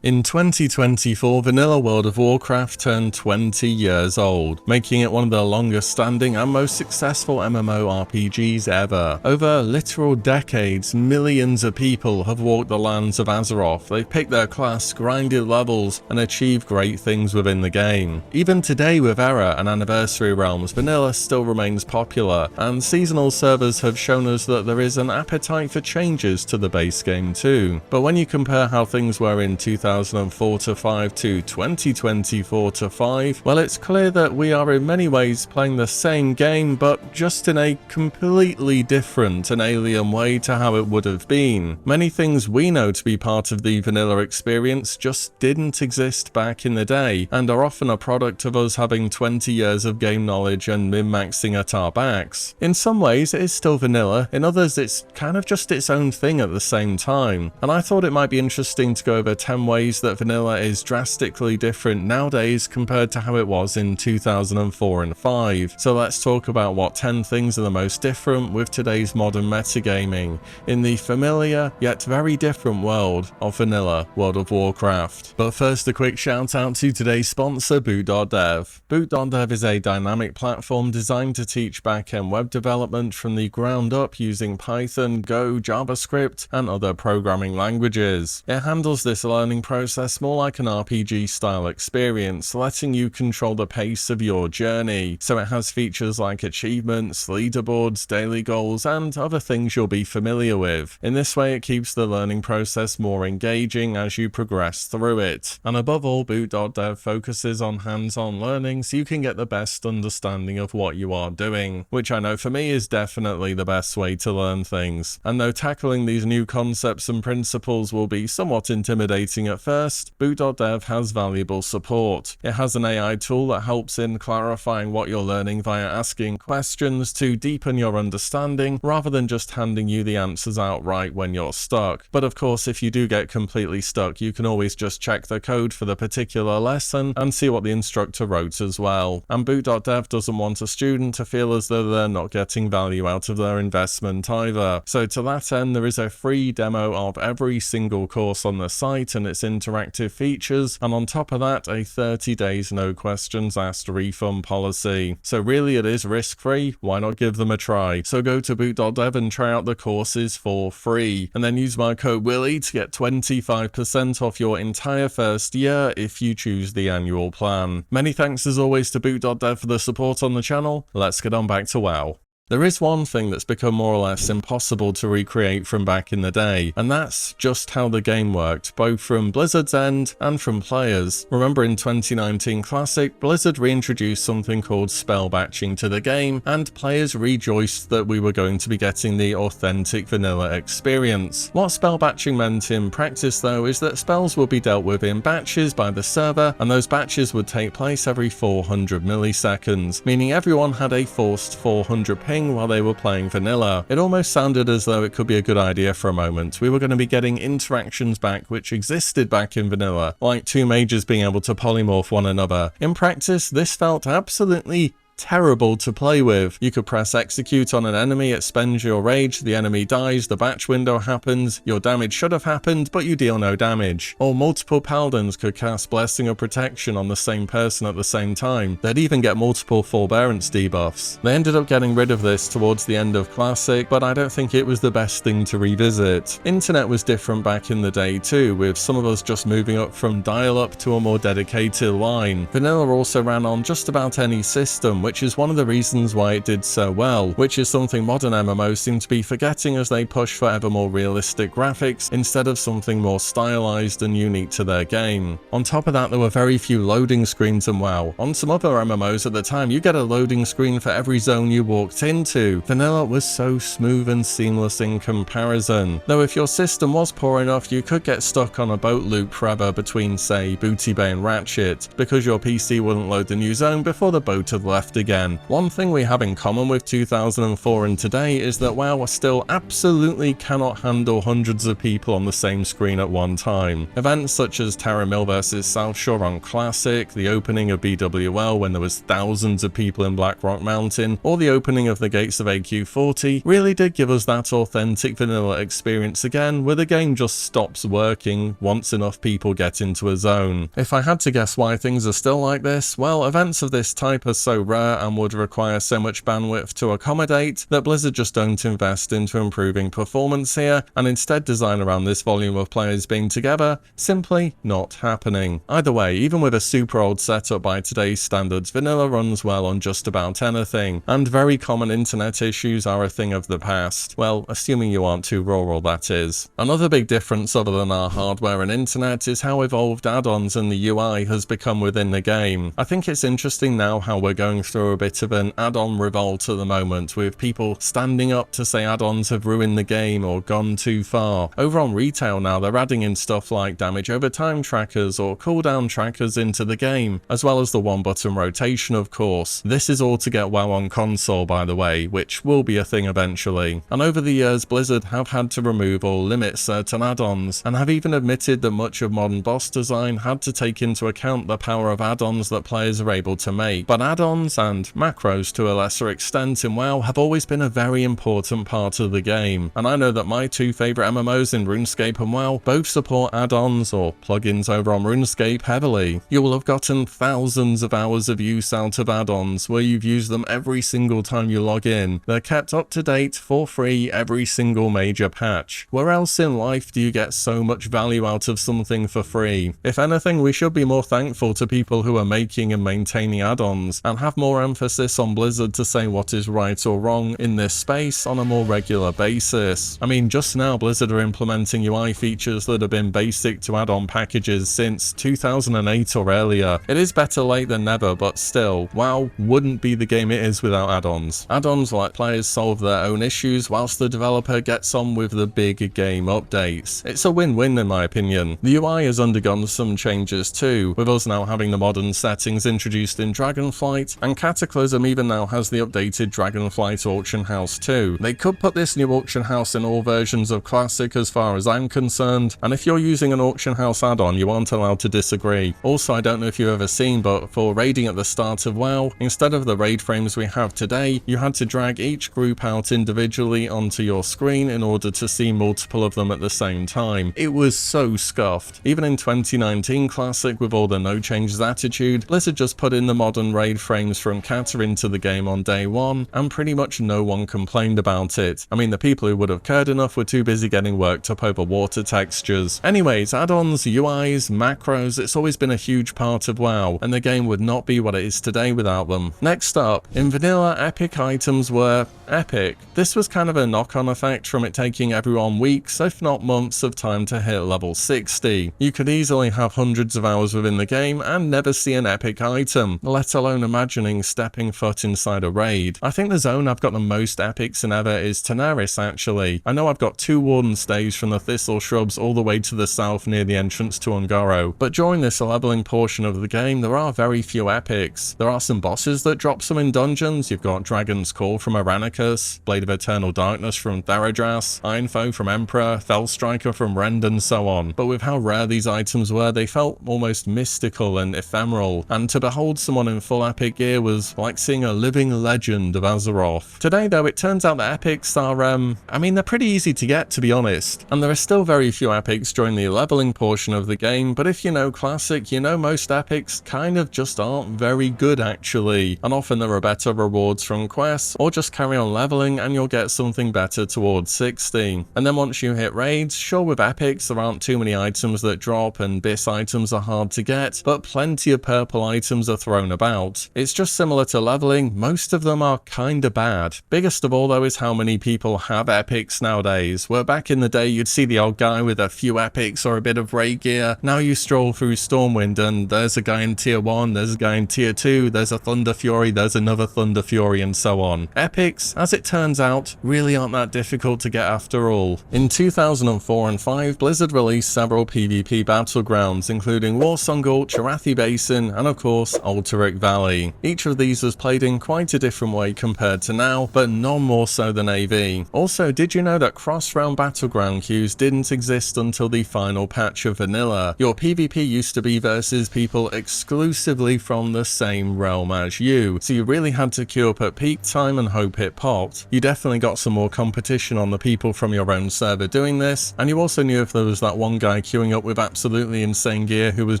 In 2024, vanilla World of Warcraft turned 20 years old, making it one of the longest standing and most successful MMORPGs ever. Over literal decades, millions of people have walked the lands of Azeroth. They've picked their class, grinded levels, and achieved great things within the game. Even today with Era and Anniversary Realms, vanilla still remains popular, and seasonal servers have shown us that there is an appetite for changes to the base game too. But when you compare how things were in 2004 to 5 to 2024 to 5, well, it's clear that we are in many ways playing the same game, but just in a completely different and alien way to how it would have been. Many things we know to be part of the vanilla experience just didn't exist back in the day, and are often a product of us having 20 years of game knowledge and min-maxing at our backs. In some ways it is still vanilla, in others it's kind of just its own thing at the same time, and I thought it might be interesting to go over 10 ways that vanilla is drastically different nowadays compared to how it was in 2004 and 5. So let's talk about what 10 things are the most different with today's modern metagaming in the familiar yet very different world of vanilla World of Warcraft. But first, a quick shout out to today's sponsor, boot.dev. Boot.dev is a dynamic platform designed to teach back-end web development from the ground up using Python, Go, JavaScript, and other programming languages. It handles this learning process more like an RPG style experience, letting you control the pace of your journey. So it has features like achievements, leaderboards, daily goals, and other things you'll be familiar with. In this way, it keeps the learning process more engaging as you progress through it. And above all, boot.dev focuses on hands-on learning so you can get the best understanding of what you are doing, which I know for me is definitely the best way to learn things. And though tackling these new concepts and principles will be somewhat intimidating at first, boot.dev has valuable support. It has an AI tool that helps in clarifying what you're learning via asking questions to deepen your understanding rather than just handing you the answers outright when you're stuck. But of course, if you do get completely stuck, you can always just check the code for the particular lesson and see what the instructor wrote as well. And boot.dev doesn't want a student to feel as though they're not getting value out of their investment either. So to that end, there is a free demo of every single course on the site and its interactive features, and on top of that, a 30 days no questions asked refund policy. So really it is risk-free, why not give them a try? So go to boot.dev and try out the courses for free, and then use my code Willie to get 25% off your entire first year if you choose the annual plan. Many thanks as always to boot.dev for the support on the channel. Let's get on back to WoW. There is one thing that's become more or less impossible to recreate from back in the day, and that's just how the game worked, both from Blizzard's end and from players. Remember in 2019 Classic, Blizzard reintroduced something called spell batching to the game, and players rejoiced that we were going to be getting the authentic vanilla experience. What spell batching meant in practice though is that spells would be dealt with in batches by the server, and those batches would take place every 400 milliseconds, meaning everyone had a forced 400 ping while they were playing vanilla. It almost sounded as though it could be a good idea for a moment. We were going to be getting interactions back which existed back in vanilla, like two mages being able to polymorph one another. In practice, this felt absolutely terrible to play with. You could press execute on an enemy, it spends your rage, the enemy dies, the batch window happens, your damage should have happened, but you deal no damage. Or multiple paladins could cast Blessing of Protection on the same person at the same time. They'd even get multiple forbearance debuffs. They ended up getting rid of this towards the end of Classic, but I don't think it was the best thing to revisit. Internet was different back in the day too, with some of us just moving up from dial-up to a more dedicated line. Vanilla also ran on just about any system, which is one of the reasons why it did so well, which is something modern MMOs seem to be forgetting as they push for ever more realistic graphics instead of something more stylized and unique to their game. On top of that, there were very few loading screens in WoW. On some other MMOs at the time, you get a loading screen for every zone you walked into. Vanilla was so smooth and seamless in comparison. Though if your system was poor enough, you could get stuck on a boat loop forever between, say, Booty Bay and Ratchet, because your PC wouldn't load the new zone before the boat had left again. One thing we have in common with 2004 and today is that WoW still absolutely cannot handle hundreds of people on the same screen at one time. Events such as Terra Mill vs South Shore on Classic, the opening of BWL when there was thousands of people in Blackrock Mountain, or the opening of the gates of AQ40 really did give us that authentic vanilla experience again, where the game just stops working once enough people get into a zone. If I had to guess why things are still like this, well, events of this type are so rare and would require so much bandwidth to accommodate that Blizzard just don't invest into improving performance here, and instead design around this volume of players being together, simply not happening. Either way, even with a super old setup by today's standards, vanilla runs well on just about anything, and very common internet issues are a thing of the past. Well, assuming you aren't too rural, that is. Another big difference other than our hardware and internet is how evolved add-ons and the UI has become within the game. I think it's interesting now how we're going through a bit of an add-on revolt at the moment, with people standing up to say add-ons have ruined the game or gone too far. Over on retail now, they're adding in stuff like damage over time trackers or cooldown trackers into the game, as well as the one-button rotation, of course. This is all to get WoW on console, by the way, which will be a thing eventually. And over the years, Blizzard have had to remove or limit certain add-ons, and have even admitted that much of modern boss design had to take into account the power of add-ons that players are able to make. But add-ons, and macros to a lesser extent in WoW, have always been a very important part of the game. And I know that my two favourite MMOs in RuneScape and WoW both support add-ons or plugins over on RuneScape heavily. You will have gotten thousands of hours of use out of add-ons where you've used them every single time you log in. They're kept up to date for free every single major patch. Where else in life do you get so much value out of something for free? If anything, we should be more thankful to people who are making and maintaining add-ons, and have more emphasis on Blizzard to say what is right or wrong in this space on a more regular basis. I mean, just now Blizzard are implementing UI features that have been basic to add-on packages since 2008 or earlier. It is better late than never, but still, WoW wouldn't be the game it is without add-ons. Add-ons let players solve their own issues whilst the developer gets on with the big game updates. It's a win-win in my opinion. The UI has undergone some changes too, with us now having the modern settings introduced in Dragonflight, and Cataclysm even now has the updated Dragonflight auction house too. They could put this new auction house in all versions of Classic as far as I'm concerned, and if you're using an auction house add-on, you aren't allowed to disagree. Also, I don't know if you've ever seen, but for raiding at the start of WoW, instead of the raid frames we have today, you had to drag each group out individually onto your screen in order to see multiple of them at the same time. It was so scuffed. Even in 2019 Classic, with all the no changes attitude, Blizzard just put in the modern raid frames from Cata into the game on day one, and pretty much no one complained about it. I mean, the people who would have cared enough were too busy getting worked up over water textures. Anyways, add-ons, UIs, macros, it's always been a huge part of WoW, and the game would not be what it is today without them. Next up, in vanilla, epic items were epic. This was kind of a knock-on effect from it taking everyone weeks, if not months, of time to hit level 60. You could easily have hundreds of hours within the game and never see an epic item, let alone imagining stepping foot inside a raid. I think the zone I've got the most epics in ever is Teneris actually. I know I've got 2 Warden stays from the Thistle Shrubs all the way to the south near the entrance to Ungoro, but during this leveling portion of the game there are very few epics. There are some bosses that drop some in dungeons. You've got Dragon's Call from Aranicus, Blade of Eternal Darkness from Theradras, Ironfoe from Emperor, Fellstriker from Rend, and so on. But with how rare these items were, they felt almost mystical and ephemeral, and to behold someone in full epic gear was like seeing a living legend of Azeroth. Today though, it turns out that epics are, I mean, they're pretty easy to get, to be honest, and there are still very few epics during the leveling portion of the game, but if you know Classic, you know most epics kind of just aren't very good actually, and often there are better rewards from quests, or just carry on leveling and you'll get something better towards 60. And then once you hit raids, sure, with epics there aren't too many items that drop and bis items are hard to get, but plenty of purple items are thrown about. It's just similar to leveling, most of them are kinda bad. Biggest of all though is how many people have epics nowadays, where back in the day you'd see the old guy with a few epics or a bit of raid gear. Now you stroll through Stormwind and there's a guy in tier 1, there's a guy in tier 2, there's a Thunder Fury, there's another Thunder Fury, and so on. Epics, as it turns out, really aren't that difficult to get after all. In 2004 and 5, Blizzard released several PvP battlegrounds, including Warsong Gulch, Arathi Basin, and of course, Alterac Valley. Each of these was played in quite a different way compared to now, but none more so than AV. Also, did you know that cross-round battleground queues didn't exist until the final patch of vanilla? Your PvP used to be versus people exclusively from the same realm as you, so you really had to queue up at peak time and hope it popped. You definitely got some more competition on the people from your own server doing this, and you also knew if there was that one guy queuing up with absolutely insane gear who was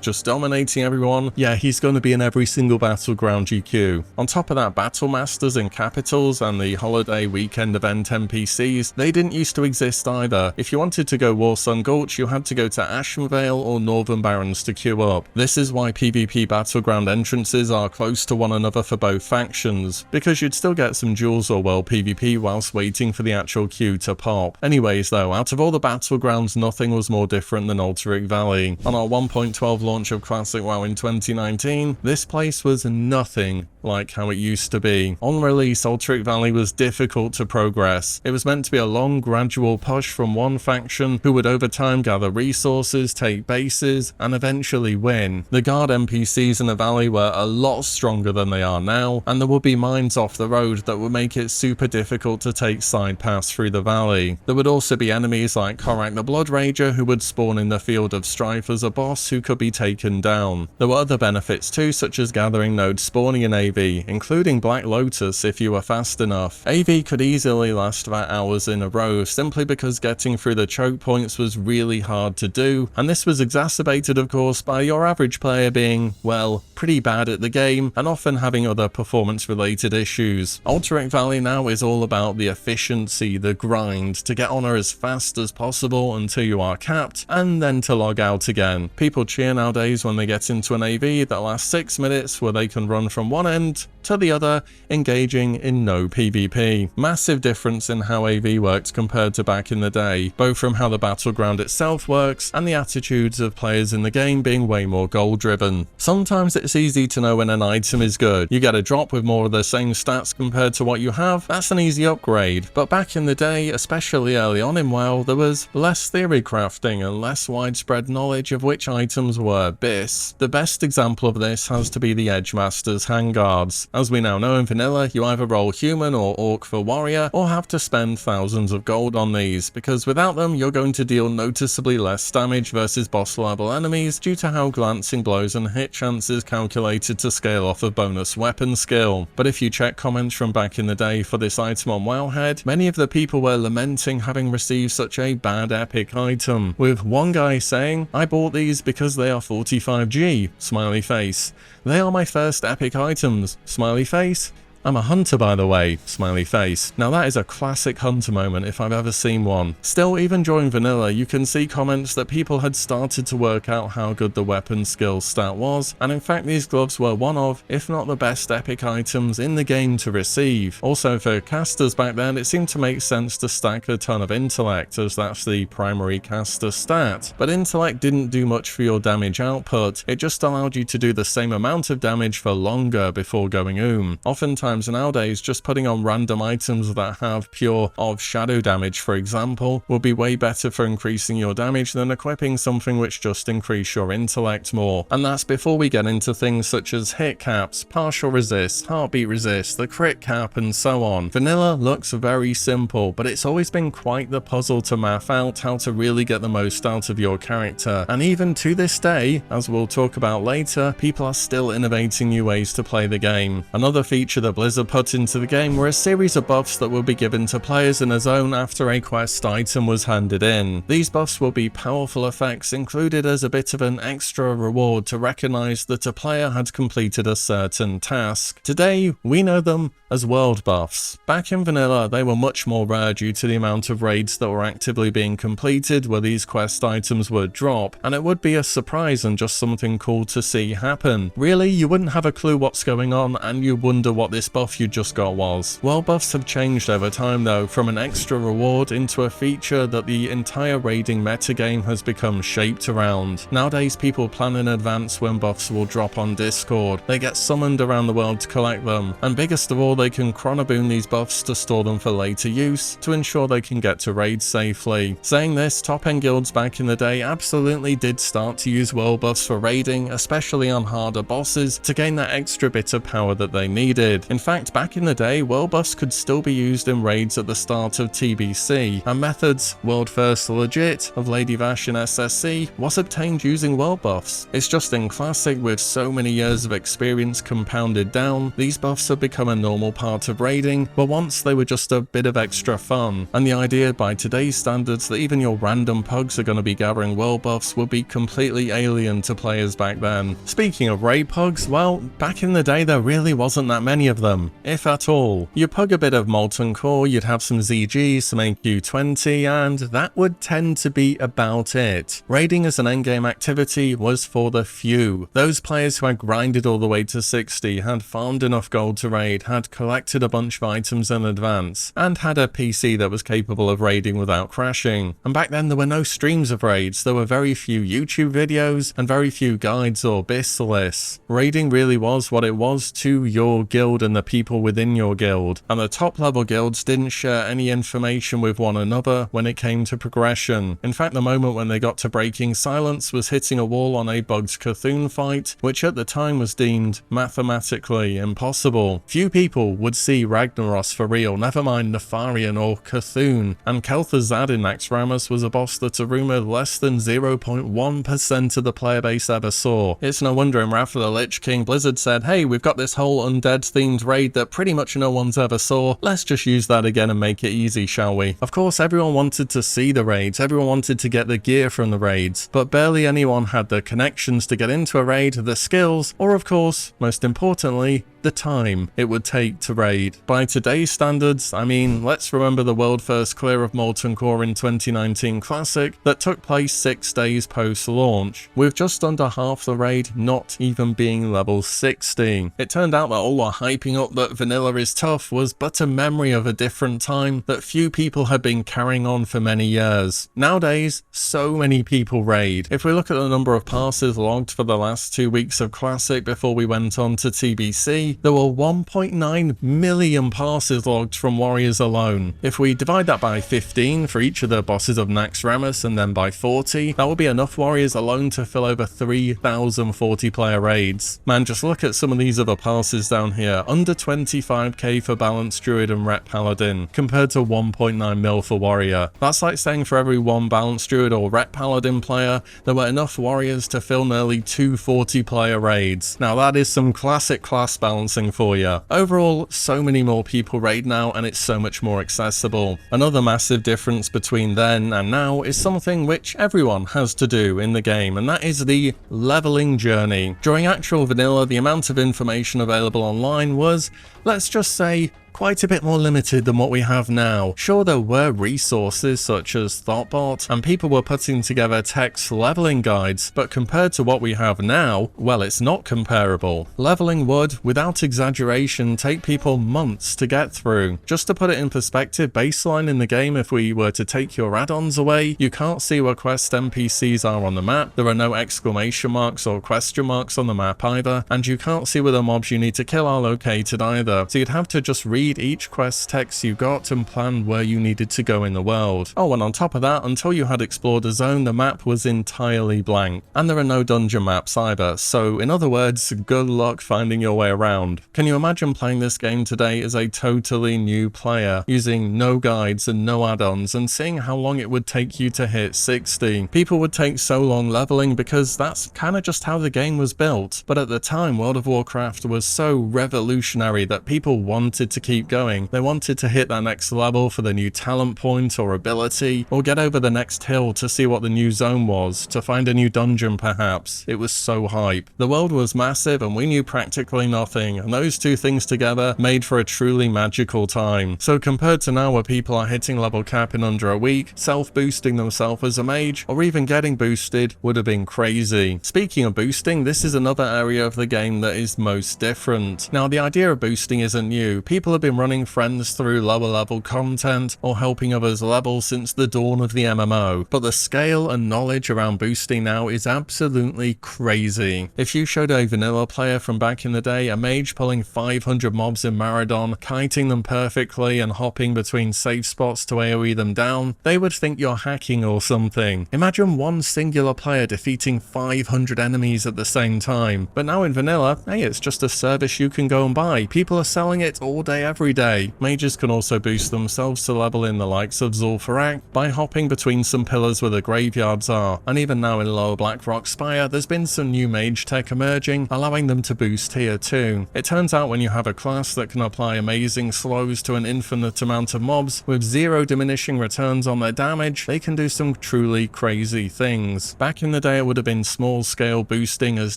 just dominating everyone, yeah, he's going to be in every single battleground GQ. On top of that, Battle Masters in capitals and the holiday weekend event NPCs, they didn't used to exist either. If you wanted to go Warsun Gulch, you had to go to Ashenvale or Northern Barrens to queue up. This is why PvP battleground entrances are close to one another for both factions, because you'd still get some duels or world PvP whilst waiting for the actual queue to pop. Anyways though, out of all the battlegrounds, nothing was more different than Alterac Valley. On our 1.12 launch of Classic WoW in 2019, this place was nothing like how it used to be. On release, Alterac Valley was difficult to progress. It was meant to be a long, gradual push from one faction who would over time gather resources, take bases, and eventually win. The guard NPCs in the valley were a lot stronger than they are now, and there would be mines off the road that would make it super difficult to take side paths through the valley. There would also be enemies like Korak the Blood Rager who would spawn in the Field of Strife as a boss who could be taken down. There were other benefits too, such as gathering nodes spawning in AV, including Black Lotus if you were fast enough. AV could easily last about hours in a row simply because getting through the choke points was really hard to do, and this was exacerbated of course by your average player being, well, pretty bad at the game and often having other performance related issues. Alterac Valley now is all about the efficiency, the grind, to get honor as fast as possible until you are capped, and then to log out again. People cheer nowadays when they get into an AV that lasts 6 minutes where they can run from one end to the other, engaging in no PvP. Massive difference in how AV works compared to back in the day, both from how the battleground itself works and the attitudes of players in the game being way more goal driven. Sometimes it's easy to know when an item is good. You get a drop with more of the same stats compared to what you have, that's an easy upgrade. But back in the day, especially early on in WoW, there was less theory crafting and less widespread knowledge of which items were BIS. The best example of this has to be the Edgemaster's handguards. As we now know in vanilla, you either roll human or orc for warrior, or have to spend thousands of gold on these, because without them you're going to deal noticeably less damage versus boss level enemies due to how glancing blows and hit chances calculated to scale off of bonus weapon skill. But if you check comments from back in the day for this item on Wowhead, many of the people were lamenting having received such a bad epic item, with one guy saying, "I bought these because they are 45G, smiley face. They are my first epic items, smiley face. I'm a hunter by the way, smiley face." Now that is a classic hunter moment if I've ever seen one. Still, even during vanilla, you can see comments that people had started to work out how good the weapon skill stat was, and in fact these gloves were one of, if not the best epic items in the game to receive. Also for casters back then, it seemed to make sense to stack a ton of intellect, as that's the primary caster stat. But intellect didn't do much for your damage output, it just allowed you to do the same amount of damage for longer before going Oftentimes nowadays, just putting on random items that have pure of shadow damage, for example, will be way better for increasing your damage than equipping something which just increase your intellect more. And that's before we get into things such as hit caps, partial resist, heartbeat resist, the crit cap, and so on. Vanilla looks very simple, but it's always been quite the puzzle to math out how to really get the most out of your character. And even to this day, as we'll talk about later, people are still innovating new ways to play the game. Another feature that Blizzard put into the game were a series of buffs that will be given to players in a zone after a quest item was handed in. These buffs will be powerful effects included as a bit of an extra reward to recognize that a player had completed a certain task. Today, we know them as world buffs. Back in vanilla, they were much more rare due to the amount of raids that were actively being completed where these quest items would drop, and it would be a surprise and just something cool to see happen. Really, you wouldn't have a clue what's going on and you wonder what this this buff you just got was. World buffs have changed over time though, from an extra reward into a feature that the entire raiding metagame has become shaped around. Nowadays people plan in advance when buffs will drop on Discord, they get summoned around the world to collect them, and biggest of all, they can chronoboon these buffs to store them for later use to ensure they can get to raids safely. Saying this, top end guilds back in the day absolutely did start to use world buffs for raiding, especially on harder bosses, to gain that extra bit of power that they needed. In fact, back in the day, world buffs could still be used in raids at the start of TBC, and methods, world first legit, of Lady Vash in SSC, was obtained using world buffs. It's just in Classic, with so many years of experience compounded down, these buffs have become a normal part of raiding, but once they were just a bit of extra fun, and the idea by today's standards that even your random pugs are going to be gathering world buffs would be completely alien to players back then. Speaking of raid pugs, well, back in the day there really wasn't that many of them, if at all. You pug a bit of Molten Core, you'd have some ZG, some AQ20, and that would tend to be about it. Raiding as an endgame activity was for the few. Those players who had grinded all the way to 60, had farmed enough gold to raid, had collected a bunch of items in advance, and had a PC that was capable of raiding without crashing. And back then there were no streams of raids, there were very few YouTube videos, and very few guides or BIS lists. Raiding really was what it was to your guild and the people within your guild, and the top level guilds didn't share any information with one another when it came to progression. In fact, the moment when they got to breaking silence was hitting a wall on a bugged Cthulhu fight, which at the time was deemed mathematically impossible. Few people would see Ragnaros for real, never mind Nefarian or Cthulhu, and Kel'Thuzad in Naxxramas was a boss that a rumoured less than 0.1% of the player base ever saw. It's no wonder in Wrath of the Lich King, Blizzard said, hey, we've got this whole undead themed raid that pretty much no one's ever saw, let's just use that again and make it easy, shall we? Of course, everyone wanted to see the raids, everyone wanted to get the gear from the raids, but barely anyone had the connections to get into a raid, the skills, or of course, most importantly, the time it would take to raid. By today's standards, I mean, let's remember the world first clear of Molten Core in 2019 Classic that took place 6 days post-launch, with just under half the raid not even being level 60. It turned out that all the hyping up that vanilla is tough was but a memory of a different time that few people had been carrying on for many years. Nowadays, so many people raid. If we look at the number of passes logged for the last 2 weeks of Classic before we went on to TBC, there were 1.9 million passes logged from warriors alone. If we divide that by 15 for each of the bosses of Naxxramas and then by 40, that would be enough warriors alone to fill over 3,040 player raids. Man, just look at some of these other passes down here, under 25k for Balanced Druid and Ret Paladin, compared to 1.9 mil for warrior. That's like saying for every one Balanced Druid or Ret Paladin player, there were enough warriors to fill nearly 240 player raids. Now that is some classic class balancing for you. Overall, so many more people raid now and it's so much more accessible. Another massive difference between then and now is something which everyone has to do in the game, and that is the leveling journey. During actual vanilla, the amount of information available online was, let's just say, quite a bit more limited than what we have now. Sure, there were resources such as Thoughtbot, and people were putting together text leveling guides, but compared to what we have now, well, it's not comparable. Leveling would, without exaggeration, take people months to get through. Just to put it in perspective, baseline in the game, if we were to take your add-ons away, you can't see where quest NPCs are on the map, there are no exclamation marks or question marks on the map either, and you can't see where the mobs you need to kill are located either, so you'd have to just read each quest text you got and plan where you needed to go in the world. Oh, and on top of that, until you had explored a zone, the map was entirely blank. And there are no dungeon maps either, so in other words, good luck finding your way around. Can you imagine playing this game today as a totally new player, using no guides and no add-ons, and seeing how long it would take you to hit 60? People would take so long leveling because that's kind of just how the game was built, but at the time World of Warcraft was so revolutionary that people wanted to keep going. They wanted to hit that next level for the new talent point or ability, or get over the next hill to see what the new zone was, to find a new dungeon perhaps. It was so hype. The world was massive and we knew practically nothing, and those two things together made for a truly magical time. So compared to now where people are hitting level cap in under a week, self-boosting themselves as a mage, or even getting boosted would have been crazy. Speaking of boosting, this is another area of the game that is most different. Now the idea of boosting isn't new. People have been running friends through lower level content or helping others level since the dawn of the MMO, but the scale and knowledge around boosting now is absolutely crazy. If you showed a vanilla player from back in the day a mage pulling 500 mobs in Marathon, kiting them perfectly and hopping between safe spots to AoE them down, they would think you're hacking or something. Imagine one singular player defeating 500 enemies at the same time. But now in vanilla, hey, it's just a service you can go and buy. People are selling it all day every day. Mages can also boost themselves to level in the likes of Zul'Farrak by hopping between some pillars where the graveyards are, and even now in Lower Blackrock Spire there's been some new mage tech emerging, allowing them to boost here too. It turns out when you have a class that can apply amazing slows to an infinite amount of mobs with zero diminishing returns on their damage, they can do some truly crazy things. Back in the day it would have been small scale boosting as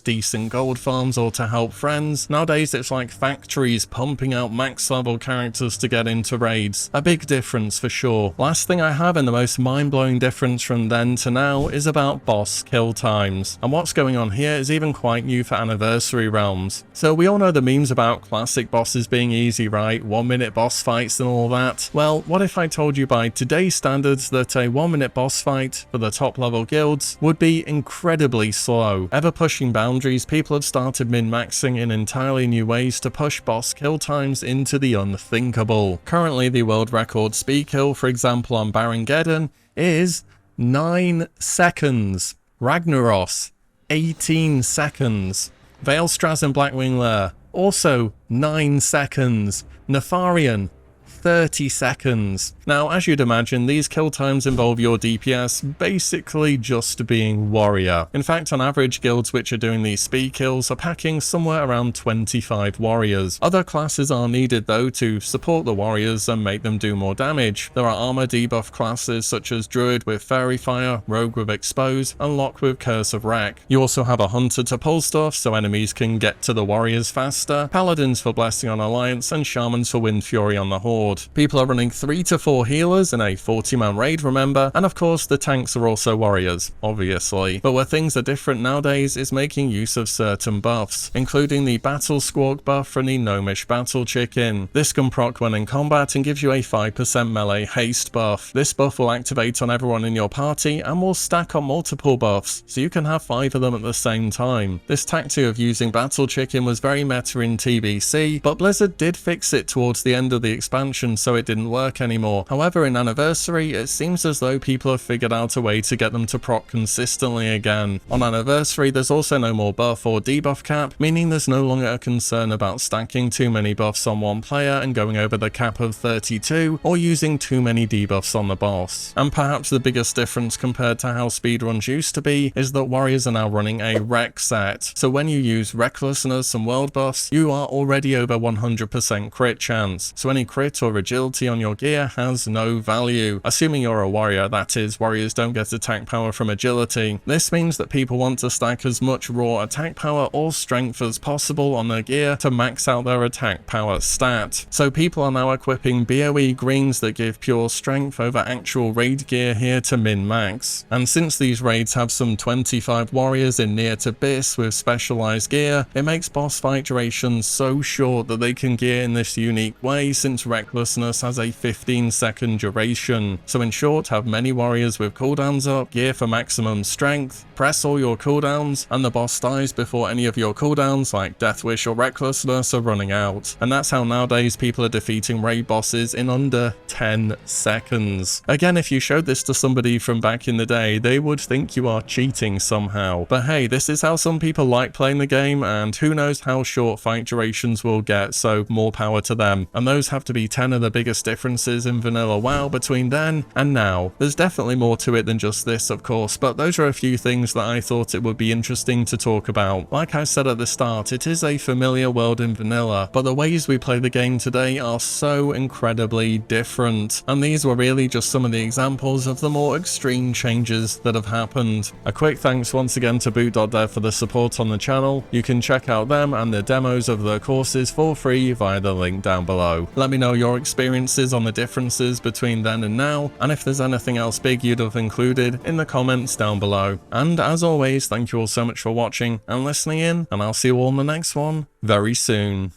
decent gold farms or to help friends. Nowadays it's like factories pumping out max level characters to get into raids. A big difference for sure. Last thing I have, and the most mind-blowing difference from then to now, is about boss kill times. And what's going on here is even quite new for anniversary realms. So we all know the memes about classic bosses being easy, right? 1 minute boss fights and all that. Well, what if I told you by today's standards that a 1 minute boss fight for the top level guilds would be incredibly slow? Ever pushing boundaries, people have started min-maxing in entirely new ways to push boss kill times into the unthinkable. Currently the world record speed kill, for example on Baron Geddon, is 9 seconds. Ragnaros, 18 seconds. Veilstraz and Blackwing Lair, also 9 seconds. Nefarian, 30 seconds. Now, as you'd imagine, these kill times involve your DPS basically just being warrior. In fact, on average, guilds which are doing these speed kills are packing somewhere around 25 warriors. Other classes are needed though to support the warriors and make them do more damage. There are armor debuff classes such as Druid with Fairy Fire, Rogue with Expose, and Lock with Curse of Wreck. You also have a Hunter to pull stuff so enemies can get to the warriors faster, Paladins for Blessing on Alliance, and Shamans for Wind Fury on the Horde. People are running 3 to 4 healers in a 40-man raid, remember, and of course the tanks are also warriors, obviously. But where things are different nowadays is making use of certain buffs, including the Battle Squawk buff from the Gnomish Battle Chicken. This can proc when in combat and gives you a 5% melee haste buff. This buff will activate on everyone in your party and will stack on multiple buffs, so you can have 5 of them at the same time. This tactic of using Battle Chicken was very meta in TBC, but Blizzard did fix it towards the end of the expansion so it didn't work anymore. However, in Anniversary, it seems as though people have figured out a way to get them to proc consistently again. On Anniversary, there's also no more buff or debuff cap, meaning there's no longer a concern about stacking too many buffs on one player and going over the cap of 32, or using too many debuffs on the boss. And perhaps the biggest difference compared to how speedruns used to be is that warriors are now running a Rec set. So when you use Recklessness and World buffs, you are already over 100% crit chance. So any crit or agility on your gear has no value. Assuming you're a warrior, that is, warriors don't get attack power from agility. This means that people want to stack as much raw attack power or strength as possible on their gear to max out their attack power stat. So people are now equipping BOE greens that give pure strength over actual raid gear here to min-max. And since these raids have some 25 warriors in near to Bis with specialized gear, it makes boss fight durations so short that they can gear in this unique way, since Recklessness has a 15-second duration. So in short, have many warriors with cooldowns up, gear for maximum strength, press all your cooldowns, and the boss dies before any of your cooldowns like Death Wish or Recklessness are running out. And that's how nowadays people are defeating raid bosses in under 10 seconds. Again, if you showed this to somebody from back in the day, they would think you are cheating somehow. But hey, this is how some people like playing the game, and who knows how short fight durations will get, so more power to them. And those have to be 10 kind of the biggest differences in vanilla WoW between then and now. There's definitely more to it than just this, of course, but those are a few things that I thought it would be interesting to talk about. Like I said at the start, it is a familiar world in vanilla, but the ways we play the game today are so incredibly different, and these were really just some of the examples of the more extreme changes that have happened. A quick thanks once again to boot.dev for the support on the channel. You can check out them and the demos of their courses for free via the link down below. Let me know your experiences on the differences between then and now, and if there's anything else big you'd have included in the comments down below. And as always, thank you all so much for watching and listening in, and I'll see you all in the next one very soon.